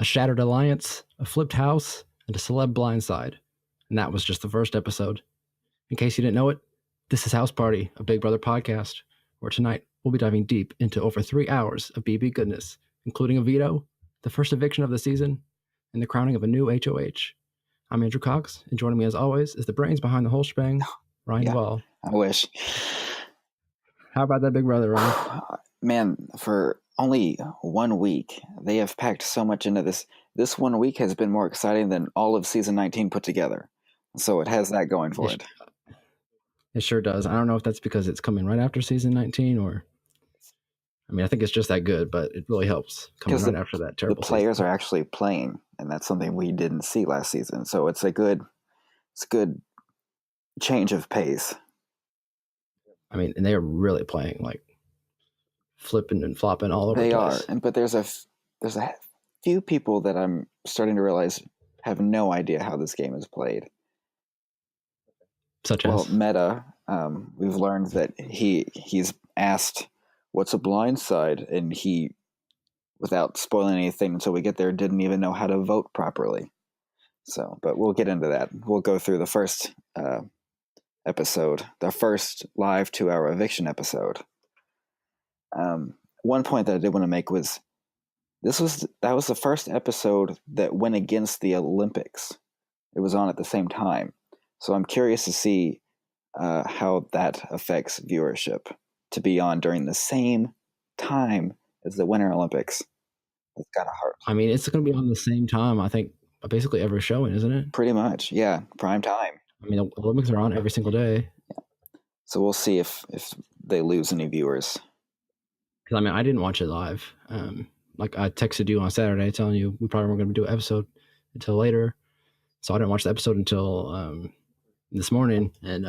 a shattered alliance, a flipped house, and a celeb blindside. And that was just the first episode. In case you didn't know it, this is House Party, a Big Brother podcast, where tonight we'll be diving deep into over 3 hours of BB goodness, including a veto, the first eviction of the season, and the crowning of a new HOH. I'm Andrew Cox, and joining me as always is the brains behind the whole shebang, Ryan Duvall. I wish. How about that, Big Brother, Ryan? Man, for only 1 week, they have packed so much into this. This 1 week has been more exciting than all of season 19 put together. So it has that going for it. It sure does. I don't know if that's because it's coming right after season 19 or... I mean, I think it's just that good, but it really helps coming right after that terrible The players season. are actually playing, and that's something we didn't see last season. So it's a good change of pace. I mean, and they are really playing, like flipping and flopping all over the place. They are, but there's a few people that I'm starting to realize have no idea how this game is played. Such as? Well, Meta, we've learned that he's asked, what's a blind side? And he, without spoiling anything until we get there, didn't even know how to vote properly. So, but we'll get into that. We'll go through the first episode, the first live 2-hour eviction episode. One point that I did want to make was that was the first episode that went against the Olympics. It was on at the same time. So I'm curious to see how that affects viewership to be on during the same time as the Winter Olympics. It's kind of hard. I mean, it's going to be on the same time, I think, basically every showing, isn't it? Pretty much, yeah. Prime time. I mean, the Olympics are on every single day. Yeah. So we'll see if they lose any viewers. Because, I mean, I didn't watch it live. Like, I texted you on Saturday telling you we probably weren't going to do an episode until later. So I didn't watch the episode until this morning. And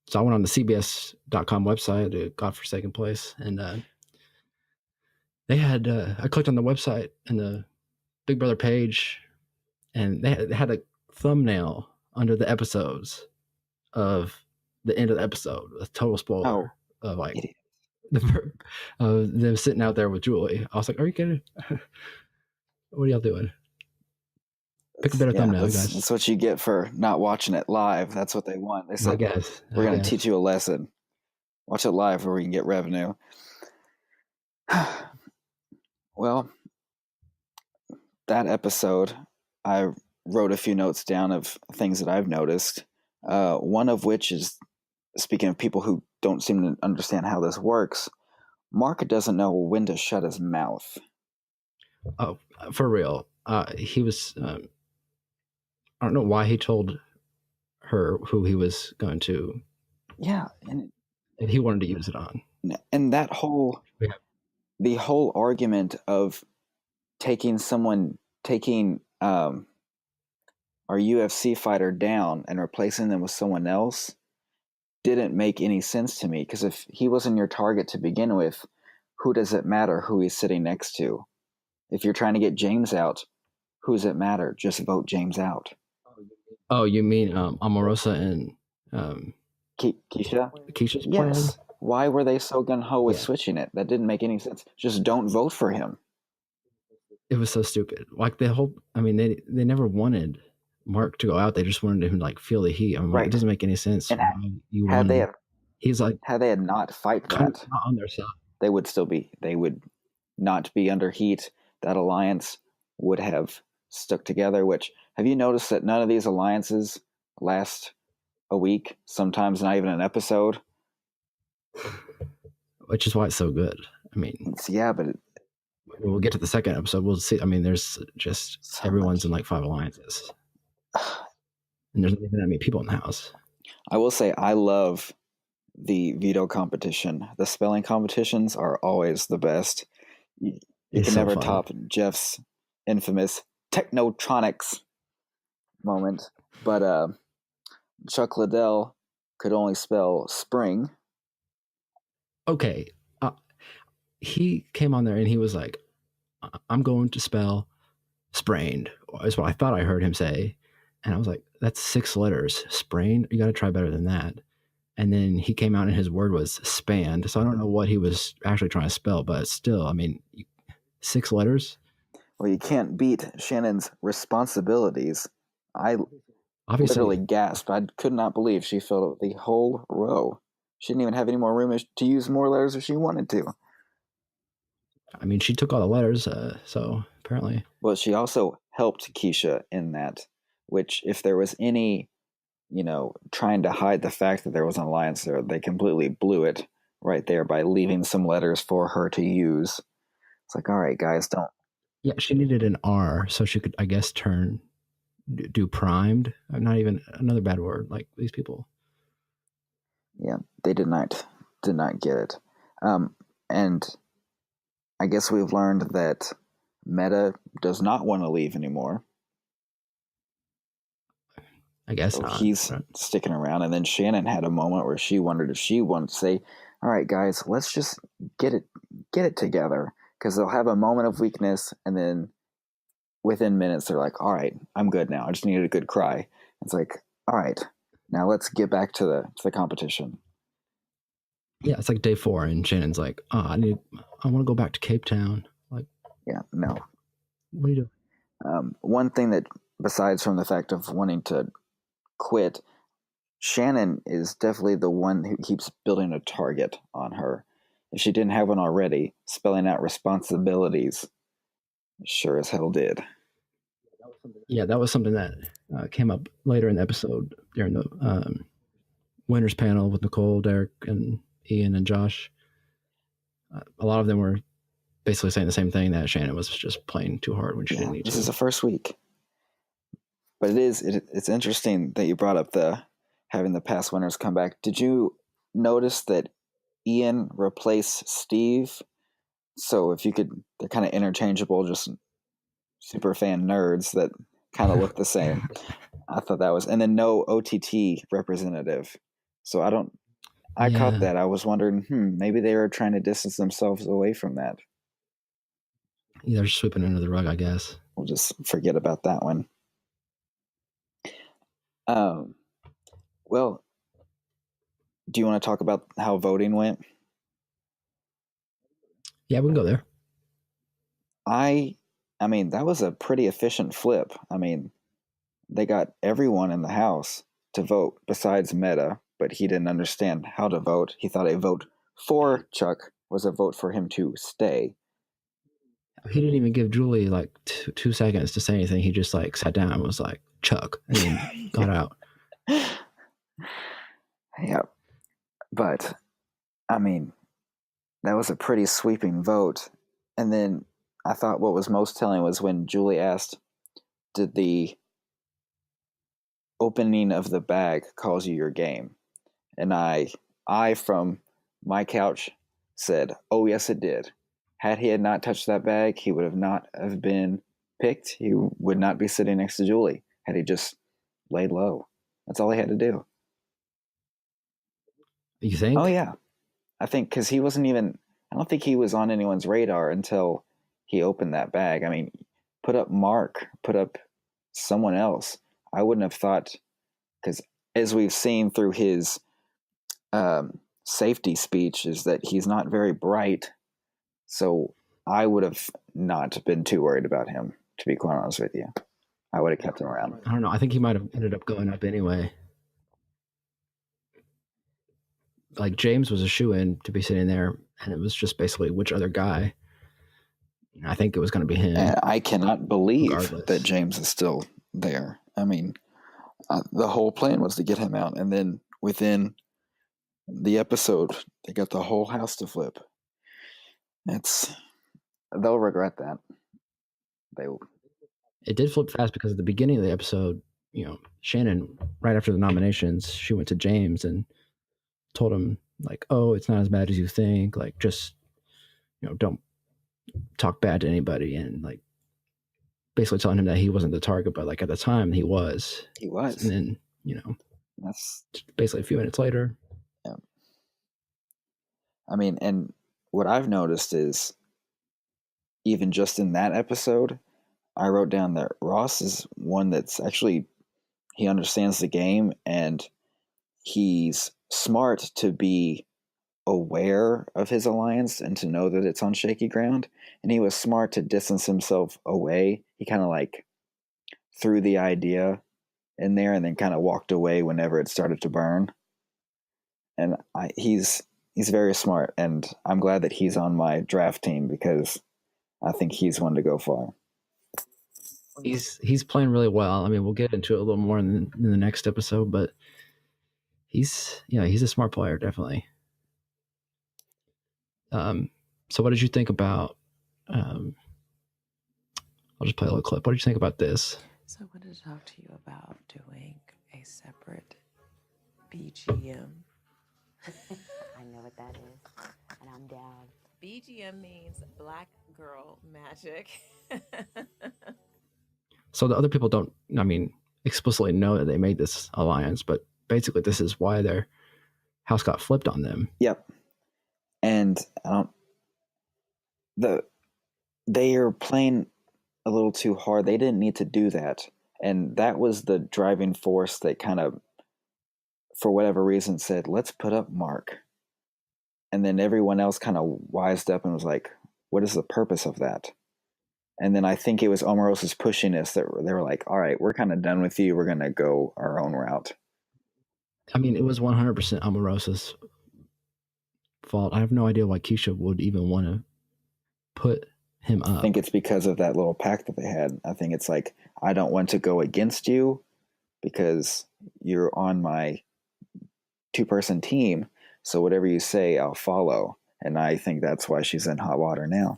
so I went on the CBS.com website, a godforsaken place. And they had, I clicked on the website and the Big Brother page, and they had a thumbnail under the episodes of the end of the episode, a total spoiler of like them sitting out there with Julie. I was like, are you kidding? What are y'all doing? Pick a better thumbnail, guys. That's what you get for not watching it live. That's what they want. They said, we're going to teach you a lesson. Watch it live where we can get revenue. Well, that episode, I wrote a few notes down of things that I've noticed. One of which is, speaking of people who don't seem to understand how this works, Mark doesn't know when to shut his mouth. Oh, for real. He was... I don't know why he told her who he was going to. Yeah. And he wanted to use it on. And that the whole argument of taking our UFC fighter down and replacing them with someone else didn't make any sense to me. Because if he wasn't your target to begin with, who does it matter who he's sitting next to? If you're trying to get James out, who does it matter? Just vote James out. Oh, you mean Omarosa and Keisha? Keisha's plan? Yes. Why were they so gung-ho with switching it? That didn't make any sense. Just don't vote for him. It was so stupid. Like they never wanted Mark to go out. They just wanted him to like feel the heat. I mean, it doesn't make any sense. And had they not fight that, not on their side, they would not be under heat. That alliance would have stuck together, which, have you noticed that none of these alliances last a week, sometimes not even an episode? Which is why it's so good. I mean, but when we'll get to the second episode, we'll see. I mean, there's just so everyone's in like 5 alliances, and there's not even that many people in the house. I will say I love the veto competition. The spelling competitions are always the best. You can never top Jeff's infamous Technotronics moment, but Chuck Liddell could only spell spring. Okay, he came on there and he was like, I'm going to spell sprained, is what I thought I heard him say. And I was like, that's 6 letters. Sprained? You got to try better than that. And then he came out and his word was spanned. So I don't know what he was actually trying to spell, but still, I mean, 6 letters. well, you can't beat Shannon's responsibilities. I literally Obviously, gasped. I could not believe she filled the whole row. She didn't even have any more room to use more letters if she wanted to. I mean, she took all the letters, so apparently, But she also helped Keisha in that, which, if there was any, trying to hide the fact that there was an alliance there, they completely blew it right there by leaving some letters for her to use. It's like, all right, guys, don't. yeah, she needed an R so she could, I guess, do primed. Not even another bad word. Like these people. Yeah, they did not get it. And I guess we've learned that Meta does not want to leave anymore. I guess So not. he's sticking around. And then Shannon had a moment where she wondered if she wanted to say, all right, guys, let's just get it together. Because they'll have a moment of weakness, and then within minutes they're like, all right, I'm good now. I just needed a good cry. It's like, all right, now let's get back to the competition. Yeah, it's like day 4, and Shannon's like, "Oh, I want to go back to Cape Town." Like, Yeah, no. what do you do? One thing that, besides from the fact of wanting to quit, Shannon is definitely the one who keeps building a target on her. If she didn't have one already, spelling out responsibilities sure as hell did. Yeah, that was something that came up later in the episode during the winners panel with Nicole, Derek, and Ian and Josh. A lot of them were basically saying the same thing, that Shannon was just playing too hard when she didn't need This to. is the first week. But it's interesting that you brought up the having the past winners come back. Did you notice that Ian replaced Steve? So if you could, they're kind of interchangeable, just super fan nerds that kind of look the same. I thought that was, and then no OTT representative. So I caught Yeah, that. I was wondering, maybe they were trying to distance themselves away from that. they're sweeping under the rug, I guess. We'll just forget about that one. Um, well, do you want to talk about how voting went? Yeah, we can go there. I mean, that was a pretty efficient flip. I mean, they got everyone in the house to vote besides Meta, but he didn't understand how to vote. He thought a vote for Chuck was a vote for him to stay. He didn't even give Julie like 2 seconds to say anything. He just like sat down and was like, Chuck, and then got out. Yeah, but I mean, that was a pretty sweeping vote. And then I thought what was most telling was when Julie asked, did the opening of the bag cause you your game? And I from my couch said, oh yes it did. Had he had not touched that bag, he would have not have been picked. He would not be sitting next to Julie had he just laid low. That's all he had to do. You think? Oh yeah, I think because he wasn't even. I don't think he was on anyone's radar until he opened that bag. I mean, put up Mark, put up someone else. I wouldn't have thought, because as we've seen through his safety speech, is that he's not very bright. So I would have not been too worried about him, to be quite honest with you. I would have kept him around. I don't know. I think he might have ended up going up anyway. Like James was a shoe-in to be sitting there, and it was just basically which other guy. I think it was going to be him. And I cannot believe regardless. that James is still there. I mean, the whole plan was to get him out, and then within the episode, they got the whole house to flip. They'll regret that. It did flip fast because at the beginning of the episode, Shannon, right after the nominations, she went to James and told him like, "Oh, it's not as bad as you think. Like, just don't talk bad to anybody," and like basically telling him that he wasn't the target, but like at the time he was. He was, and then that's basically a few minutes later. Yeah. I mean, and what I've noticed is, even just in that episode, I wrote down that Ross is one that's actually, he understands the game and he's smart to be aware of his alliance and to know that it's on shaky ground. And he was smart to distance himself away. He kind of like threw the idea in there and then kind of walked away whenever it started to burn. And he's very smart, and I'm glad that he's on my draft team because I think he's one to go far. He's playing really well. I mean, we'll get into it a little more in the next episode, but he's a smart player, definitely. So what did you think about? I'll just play a little clip. What did you think about this? So I wanted to talk to you about doing a separate BGM. I know what that is, and I'm down. BGM means Black Girl Magic. So the other people don't, I mean, explicitly know that they made this alliance, but basically this is why their house got flipped on them. Yep. And they are playing a little too hard. They didn't need to do that. And that was the driving force that kind of, for whatever reason, said, let's put up Mark. And then everyone else kind of wised up and was like, what is the purpose of that? And then I think it was Omarosa's pushiness that they were like, all right, we're kind of done with you. We're going to go our own route. I mean, it was 100% Omarosa's fault. I have no idea why Keisha would even want to put him up. I think it's because of that little pact that they had. I think it's like, I don't want to go against you because you're on my 2-person team. So whatever you say, I'll follow. And I think that's why she's in hot water now.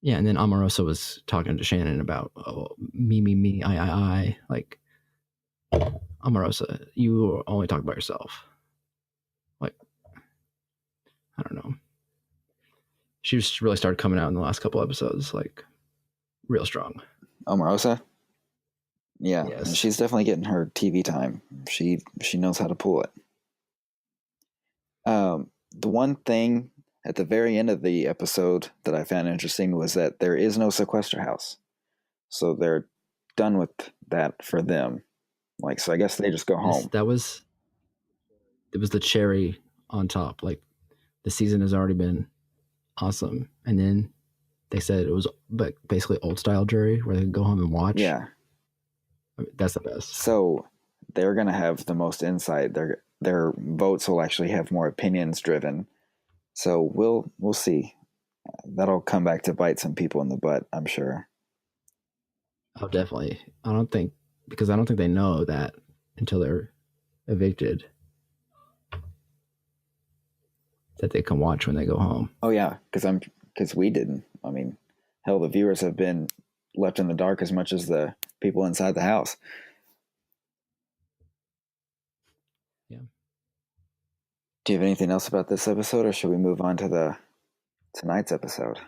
Yeah, and then Omarosa was talking to Shannon about me, I. Like, Omarosa, you only talk about yourself. Like, I don't know. She just really started coming out in the last couple episodes, like, real strong. Omarosa? Yeah, Yes. and she's definitely getting her TV time. She knows how to pull it. The one thing at the very end of the episode that I found interesting was that there is no sequester house. So they're done with that for them. Like, so I guess they just go home. It was the cherry on top. Like, the season has already been awesome. And then they said it was basically old style jury where they could go home and watch. Yeah. I mean, that's the best. So they're going to have the most insight. Their votes will actually have more opinions driven. So we'll see. That'll come back to bite some people in the butt, I'm sure. Oh, definitely. I don't think they know that until they're evicted that they can watch when they go home. Oh yeah, because we didn't. I mean, hell, the viewers have been left in the dark as much as the people inside the house. Yeah. Do you have anything else about this episode, or should we move on to tonight's episode?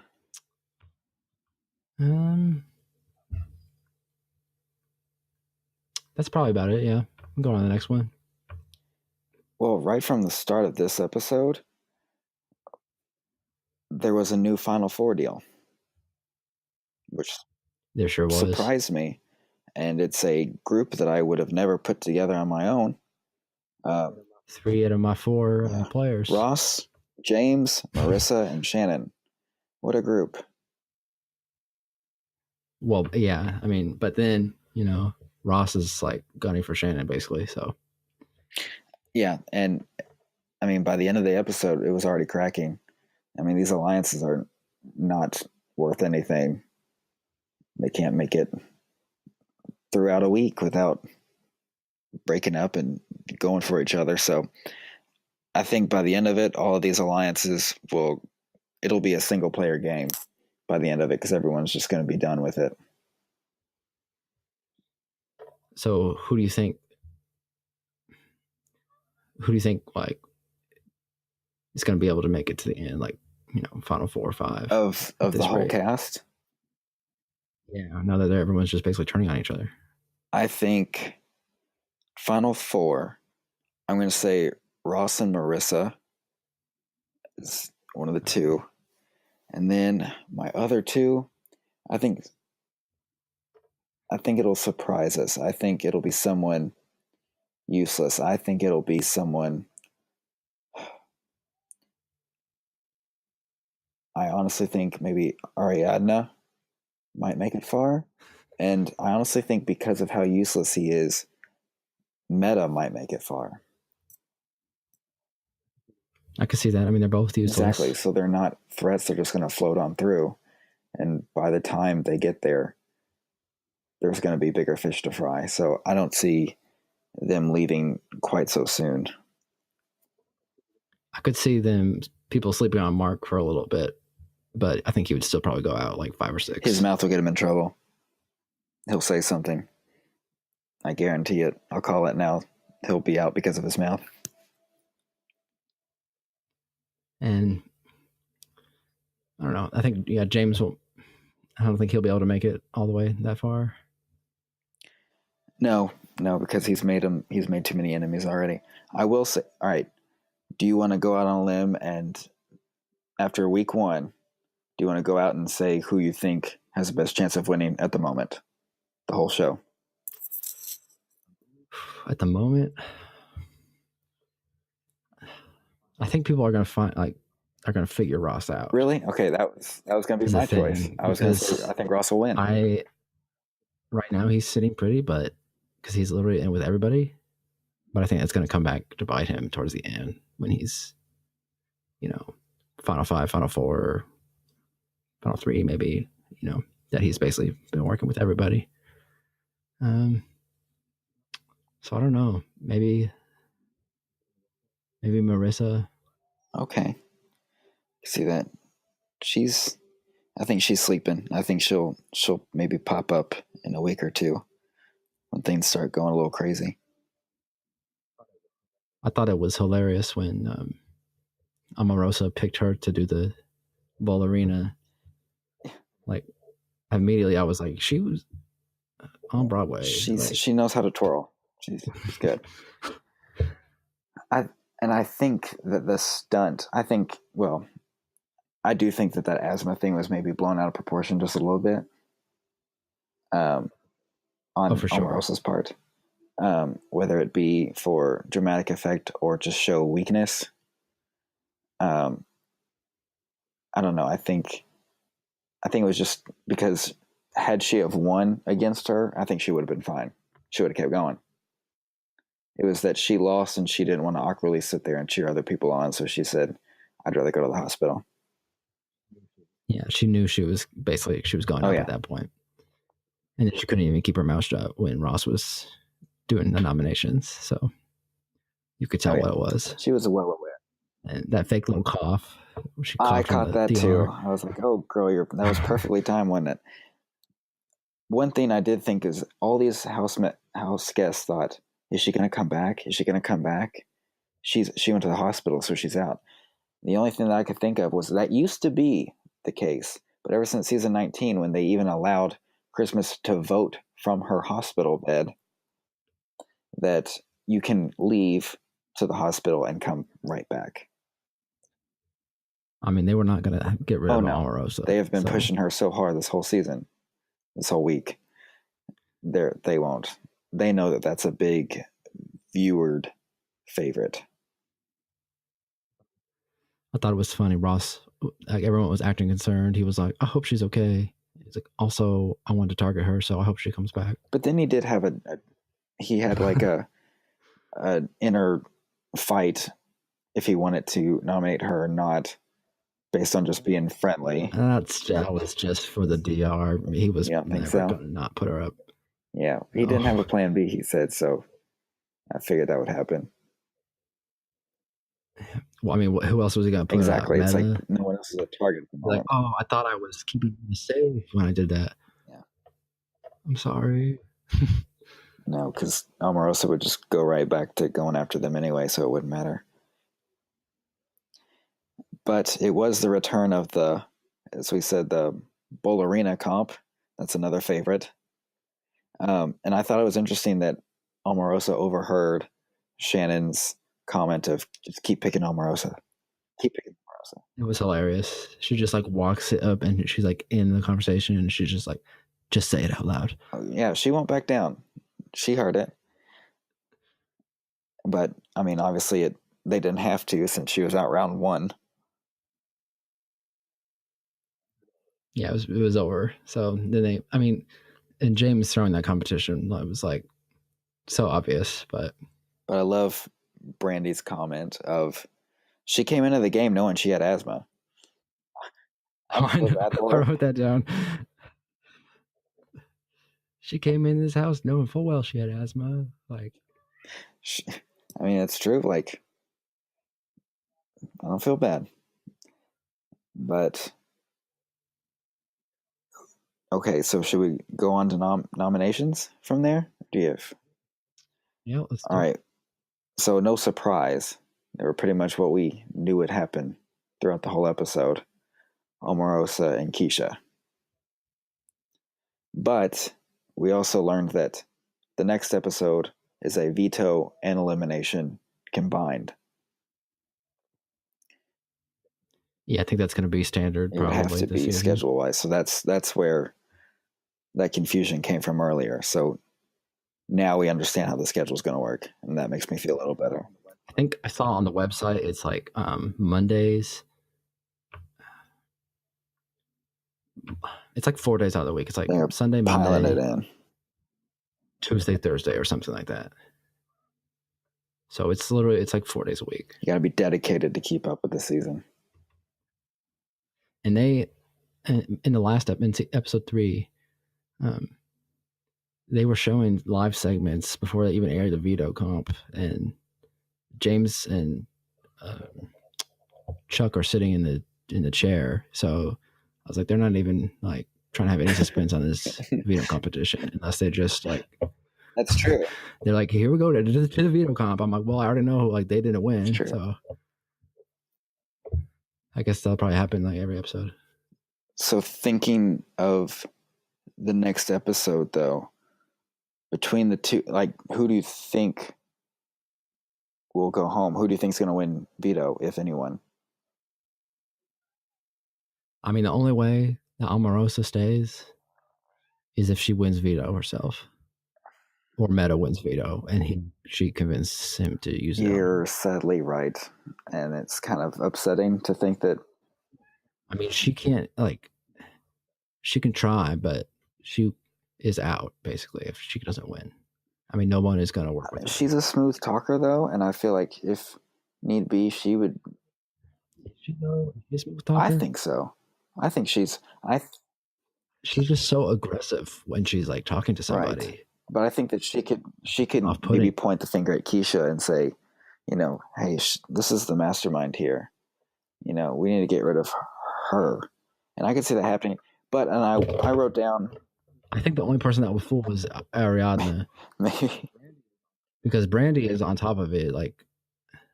That's probably about it. Yeah, we'll go on to the next one. Well, right from the start of this episode, there was a new Final Four deal, which there sure was. Surprised me. And it's a group that I would have never put together on my own. 3 out of my 4 players. Ross, James, Marissa, and Shannon. What a group. Well, yeah. I mean, but then, Ross is like gunning for Shannon, basically. So. Yeah. And I mean, by the end of the episode, it was already cracking. I mean, these alliances are not worth anything. They can't make it throughout a week without breaking up and going for each other. So I think by the end of it, all of these alliances it'll be a single player game by the end of it because everyone's just going to be done with it. So who do you think like is going to be able to make it to the end, like, final 4 or 5 of the whole cast? Yeah, now that everyone's just basically turning on each other. I think final 4, I'm going to say Ross and Marissa is one of the 2. And then my other 2, I think it'll surprise us. I think it'll be someone useless. I think it'll be someone I honestly think maybe Ariadna might make it far. And I honestly think because of how useless he is, Meta might make it far. I could see that. I mean, they're both useless. Exactly. So they're not threats. They're just going to float on through. And by the time they get there, there's going to be bigger fish to fry. So I don't see them leaving quite so soon. I could see people sleeping on Mark for a little bit, but I think he would still probably go out like 5 or 6. His mouth will get him in trouble. He'll say something. I guarantee it. I'll call it now. He'll be out because of his mouth. And I don't know. I think James will. I don't think he'll be able to make it all the way that far. No, because he's made too many enemies already. I will say, all right, do you want to go out on a limb and after week 1, do you want to go out and say who you think has the best chance of winning at the moment? The whole show. At the moment, I think people are going to figure Ross out. Really? Okay, that was going to be my choice. I was going to say I think Ross will win. Right now he's sitting pretty, but because he's literally in with everybody. But I think that's going to come back to bite him towards the end when he's, Final 5, Final 4, Final 3, maybe, that he's basically been working with everybody. So I don't know. Maybe Marissa. Okay. See that? I think she's sleeping. I think she'll maybe pop up in a week or two when things start going a little crazy. I thought it was hilarious when Omarosa picked her to do the ballerina. Like immediately I was like, she was on Broadway. She knows how to twirl. She's good. I think that the stunt, I do think that asthma thing was maybe blown out of proportion just a little bit. On Omarosa's part. Whether it be for dramatic effect or just show weakness. I don't know. I think it was just because had she have won against her, I think she would have been fine. She would have kept going. It was that she lost and she didn't want to awkwardly sit there and cheer other people on. So she said, I'd rather go to the hospital. Yeah, she knew she was going up at that point. And she couldn't even keep her mouth shut when Ross was doing the nominations. So you could tell what it was. She was well aware. And that fake little cough. I caught that too. I was like, oh, girl, that was perfectly timed, wasn't it? One thing I did think is all these house guests thought, is she going to come back? Is she going to come back? She went to the hospital, so she's out. The only thing that I could think of was that used to be the case. But ever since season 19, when they even allowed Christmas to vote from her hospital bed, that you can leave to the hospital and come right back. I mean, they were not going to get rid of Omarosa. They have been pushing her so hard this whole season, this whole week. They won't. They know that that's a big viewered favorite. I thought it was funny. Ross, like everyone was acting concerned. He was like, I hope she's okay. He's like, also, I wanted to target her, so I hope she comes back. But then he did have he had like an inner fight if he wanted to nominate her or not, based on just being friendly. That was just for the DR. He was never going to not put her up. Yeah, he didn't have a plan B, he said, so I figured that would happen. Well, I mean, who else was he going to put exactly. up? It's like no one else is a target. Like, oh, I thought I was keeping you safe when I did that. Yeah. I'm sorry. No, because Omarosa would just go right back to going after them anyway, so it wouldn't matter. But it was the return of as we said, the ballerina comp. That's another favorite. And I thought it was interesting that Omarosa overheard Shannon's comment of just keep picking Omarosa. Keep picking Omarosa. It was hilarious. She just like walks it up and she's like in the conversation and she's just like, just say it out loud. Yeah, she won't back down. She heard it. But, I mean, obviously they didn't have to since she was out round 1. Yeah, it was over. So then and James throwing that competition, it was like so obvious. But I love Brandy's comment of she came into the game knowing she had asthma. I wrote that down. She came in this house knowing full well she had asthma. Like, I mean, it's true. Like, I don't feel bad, but okay. So should we go on to nominations from there? Do you have? yeah, let's do All right. So no surprise. They were pretty much what we knew would happen throughout the whole episode. Omarosa and Keisha. But we also learned that the next episode is a veto and elimination combined. Yeah, I think that's going to be standard. It would have to be schedule wise. So that's where that confusion came from earlier. So now we understand how the schedule is going to work, and that makes me feel a little better. I think I saw on the website it's like Mondays. It's like 4 days out of the week. It's like They're Sunday, piling Monday, it in. Tuesday, Thursday, or something like that. So it's like 4 days a week. You got to be dedicated to keep up with the season. And they, in the last episode 3, they were showing live segments before they even aired the veto comp, and James and Chuck are sitting in the chair. So I was like, they're not even like trying to have any suspense on this veto competition unless they just like. That's true. They're like, here we go to the veto comp. I'm like, well, I already know like they didn't win, so I guess that'll probably happen like every episode. So thinking of the next episode though, between the two, like who do you think will go home? Who do you think's going to win veto, if anyone? I mean, the only way that Omarosa stays is if she wins veto herself, or Meta wins veto, and she convinces him to use it. You're sadly right, and it's kind of upsetting to think that. I mean, she can't she can try, but she is out basically if she doesn't win. I mean, no one is going to work with her. She's a smooth talker though, and I feel like if need be, she would. Is she though? She's a smooth talker? I think so. I think she's. She's just so aggressive when she's like talking to somebody. Right. But I think that she could maybe point the finger at Keisha and say, hey, this is the mastermind here. We need to get rid of her. And I could see that happening. But, and I wrote down. I think the only person that would fool was Ariadne. Maybe. Because Brandy is on top of it. Like,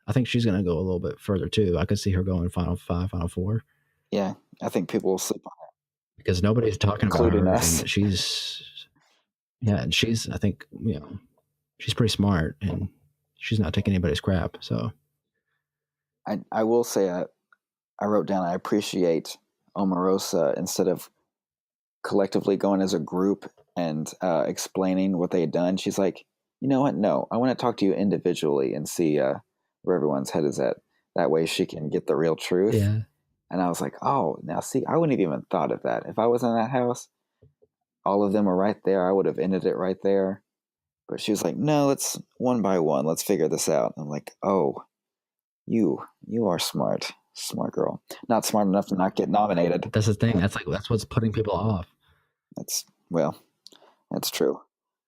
I think she's going to go a little bit further too. I could see her going Final 5, Final 4. Yeah, I think people will sleep on her. Because nobody's talking including about her. Us. And she's, I think, she's pretty smart and she's not taking anybody's crap. So I will say I wrote down, I appreciate Omarosa instead of collectively going as a group and explaining what they had done. She's like, you know what? No, I want to talk to you individually and see where everyone's head is at. That way she can get the real truth. Yeah. And I was like, oh, now see, I wouldn't have even thought of that. If I was in that house, all of them are right there. I would have ended it right there. But she was like, no, let's one by one. Let's figure this out. I'm like, oh, you are smart. Smart girl. Not smart enough to not get nominated. That's the thing. That's what's putting people off. That's true.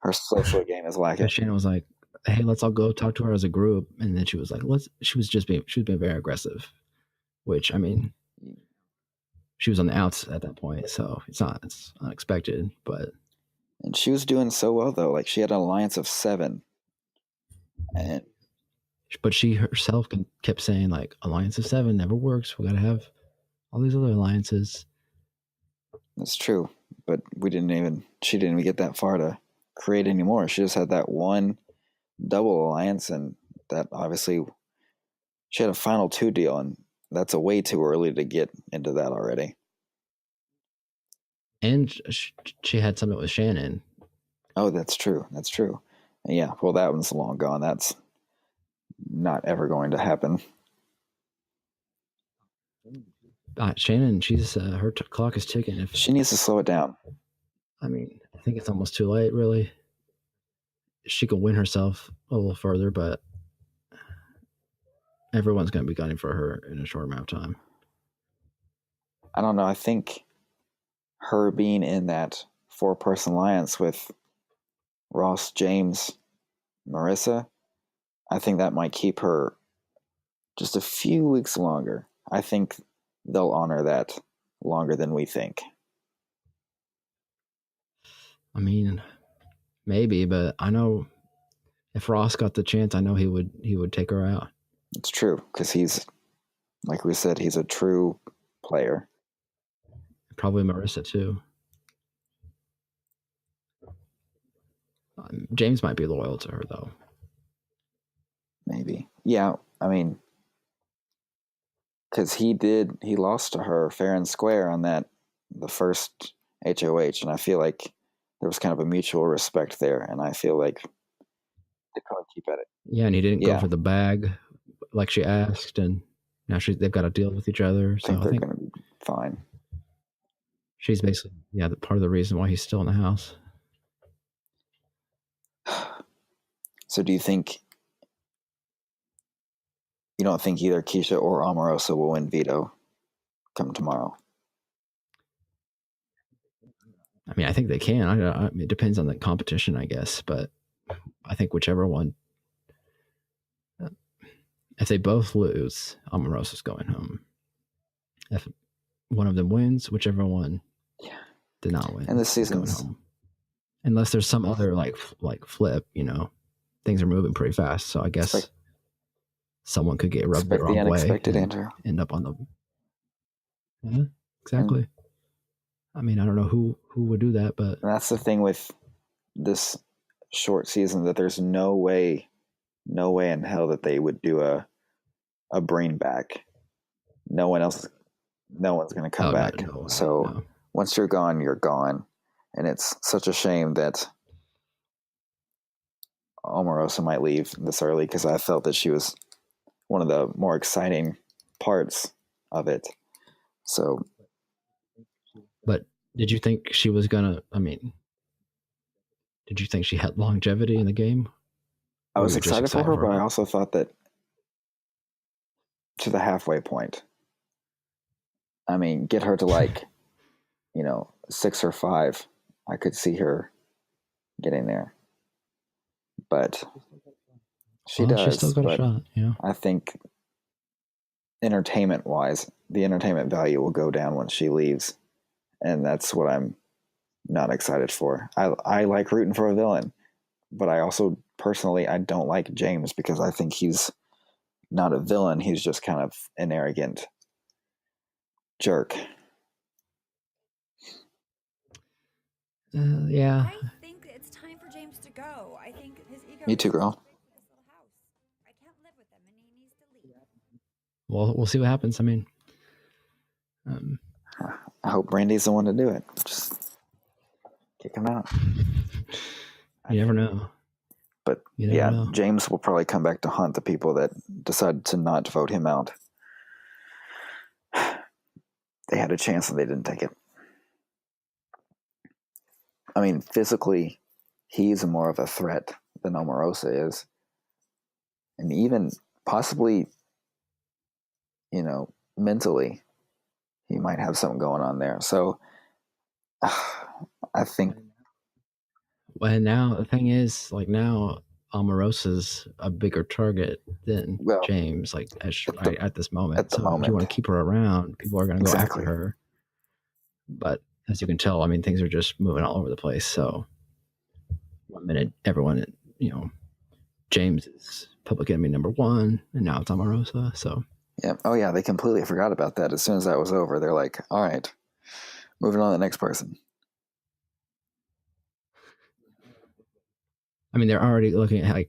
Her social game is lacking. Shannon was like, hey, let's all go talk to her as a group. And then she was like, she was being very aggressive, which, I mean, she was on the outs at that point. So it's unexpected, but. And she was doing so well though. Like she had an alliance of 7. But she herself kept saying like alliance of 7 never works. We got to have all these other alliances. That's true. But she didn't even get that far to create any more. She just had that one double alliance, and that obviously she had a final 2 deal, and that's a way too early to get into that already. And she had something with Shannon. Oh, that's true. That's true. Yeah, well, that one's long gone. That's not ever going to happen. Shannon, she's her clock is ticking. If She needs to slow it down. I mean, I think it's almost too late. Really, she can win herself a little further, but everyone's going to be gunning for her in a short amount of time. I don't know. I think her being in that 4-person alliance with Ross, James, Marissa, I think that might keep her just a few weeks longer. I think they'll honor that longer than we think. I mean, maybe, but I know if Ross got the chance, I know he would take her out. It's true, because he's, like we said, he's a true player. Probably Marissa too. James might be loyal to her though. Maybe. Yeah, I mean, because he lost to her fair and square on the first HOH, and I feel like there was kind of a mutual respect there, and I feel like they probably keep at it. Yeah, and he didn't go for the bag like she asked, and now they've got to deal with each other. So I think they're going to be fine. She's basically part of the reason why he's still in the house. So do you don't think either Keisha or Omarosa will win Veto come tomorrow? I mean, I think they can. I mean, it depends on the competition, I guess, but I think whichever one. If they both lose, Omarosa's going home. If one of them wins, whichever one did not win, and this season's going home. Unless there's some other like flip, things are moving pretty fast. So I guess someone could get rubbed the wrong way. Unexpected, Andrew. End up on the. Yeah, exactly. I mean, I don't know who would do that, but that's the thing with this short season, that there's no way in hell that they would do a bring back. No one's going to come back. No. Once you're gone, you're gone. And it's such a shame that Omarosa might leave this early, because I felt that she was one of the more exciting parts of it. So, but did you think she was gonna? I mean, did you think she had longevity in the game? I was excited for her, but I also thought that to the halfway point. I mean, get her to 6 or 5. I could see her getting there, but she does. She still got a shot. Yeah, I think entertainment-wise, the entertainment value will go down when she leaves, and that's what I'm not excited for. I like rooting for a villain, but I also personally I don't like James, because I think he's not a villain. He's just kind of an arrogant jerk. Yeah. I think it's time for James to go. I think his ego. Me too, girl. I can't live with him, and he needs to leave. Well, we'll see what happens. I mean, I hope Brandy's the one to do it. Just kick him out. You never know. But know. James will probably come back to haunt the people that decided to not vote him out. They had a chance and they didn't take it. I mean, physically, he's more of a threat than Omarosa is. And even possibly, mentally, he might have something going on there. So, I think. Well, now the thing is, now Omarosa's a bigger target than James, at this moment. If you want to keep her around, people are going to go after her. But as you can tell, I mean, things are just moving all over the place. So 1 minute, everyone, James is public enemy number 1, and now it's Omarosa. So yeah, oh yeah, they completely forgot about that. As soon as that was over, they're like, "All right, moving on to the next person." I mean, they're already looking at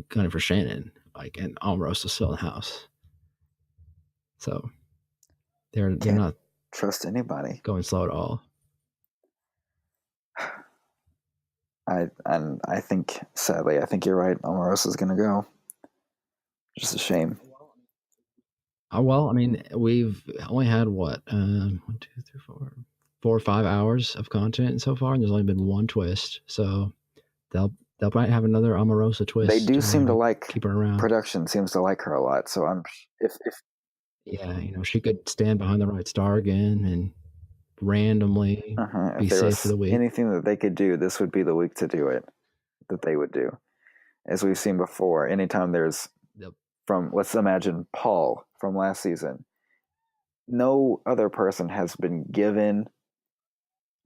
gunning for Shannon, and Omarosa's still in the house. So they're not trust anybody going slow at all. I think, sadly, I think you're right. Omarosa's going to go. Just a shame. Well, I mean, we've only had what 4 or 5 hours of content so far, and there's only been one twist. So they'll probably have another Omarosa twist. They do seem to like keep her around. Production seems to like her a lot. So I'm if yeah, she could stand behind the right star again and randomly be if there safe was for the week. anything that they could do, this would be the week to do it. That they would do, as we've seen before. Anytime there's from, let's imagine Paul from last season. No other person has been given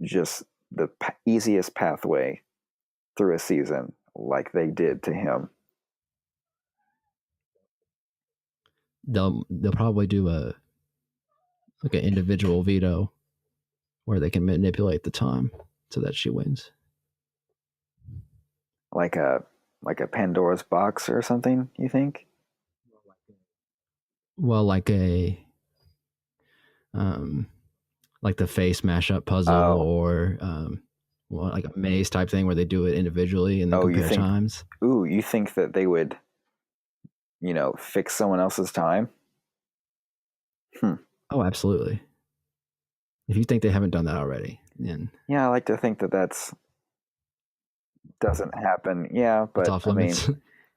just the easiest pathway through a season like they did to him. They'll probably do an individual veto where they can manipulate the time so that she wins. Like a Pandora's box or something, you think? Well, like a like the face mashup puzzle, or like a maze type thing where they do it individually and then compare times. You think that they would, fix someone else's time? Oh, absolutely. If you think they haven't done that already, then yeah, I like to think that doesn't happen. Yeah, but I mean,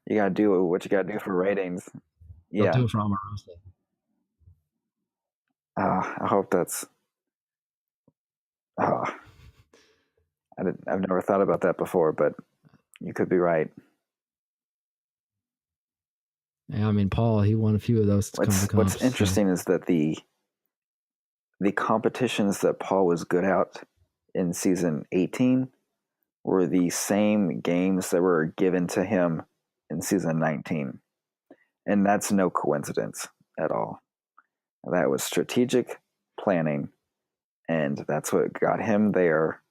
you gotta do what you gotta do for ratings. Yeah, they'll do it for Omarosa. I hope that's. I've never thought about that before, but you could be right. Yeah, I mean, Paul, he won a few of those. What's interesting is that the competitions that Paul was good at in season 18 were the same games that were given to him in season 19. And that's no coincidence at all. That was strategic planning, and that's what got him there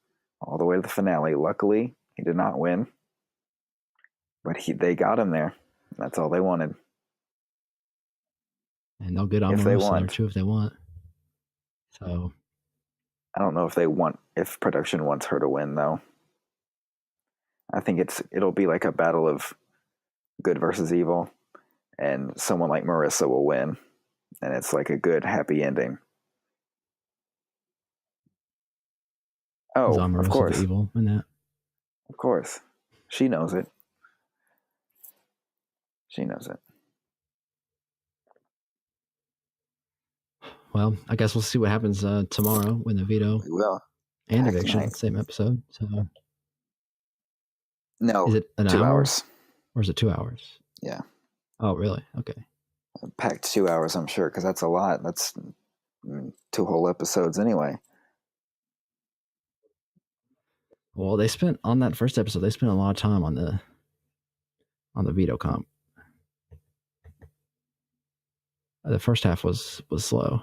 all the way to the finale. Luckily, he did not win, but they got him there. That's all they wanted. And they'll get Omarosa there too if they want. So I don't know if production wants her to win, though. I think it'll be like a battle of good versus evil, and someone like Marissa will win, and it's like a good, happy ending. Oh, of course. Evil in that. Of course. She knows it. She knows it. Well, I guess we'll see what happens tomorrow when the veto and Eviction, same episode. So no, is it an 2 hour? hours, or is it 2 hours? Yeah. Oh, really? Okay. Packed 2 hours, I'm sure, because that's a lot. That's 2 whole episodes anyway. Well, they spent on that first episode. They spent a lot of time on the veto comp. The first half was slow,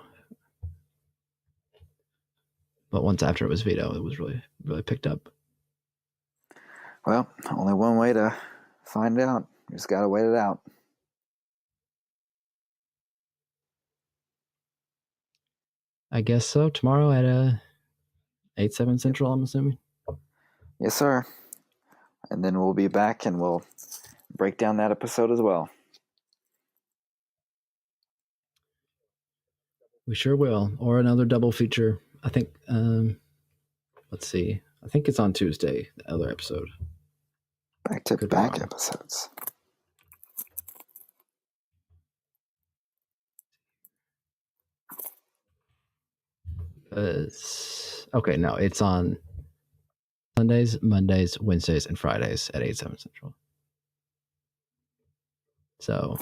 but once after it was veto, it was really, really picked up. Well, only one way to find out. You just gotta wait it out. I guess so. Tomorrow at 8/7 Central, I'm assuming. Yes, sir. And then we'll be back and we'll break down that episode as well. We sure will. Or another double feature. I think, let's see. I think it's on Tuesday, the other episode. Back-to-back episodes. Okay, no, it's on Sundays, Mondays, Wednesdays, and Fridays at 8/7 Central. So,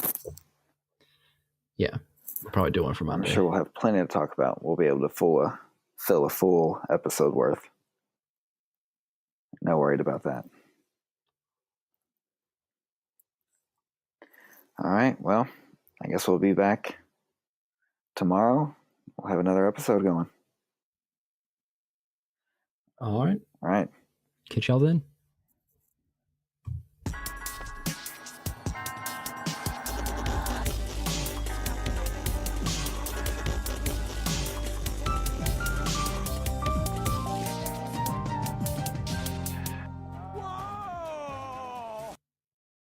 yeah, we'll probably do one for Monday. I'm sure we'll have plenty to talk about. We'll be able to fill a full episode worth. No worried about that. All right, well, I guess we'll be back tomorrow. We'll have another episode going. All right. All right. Catch y'all then.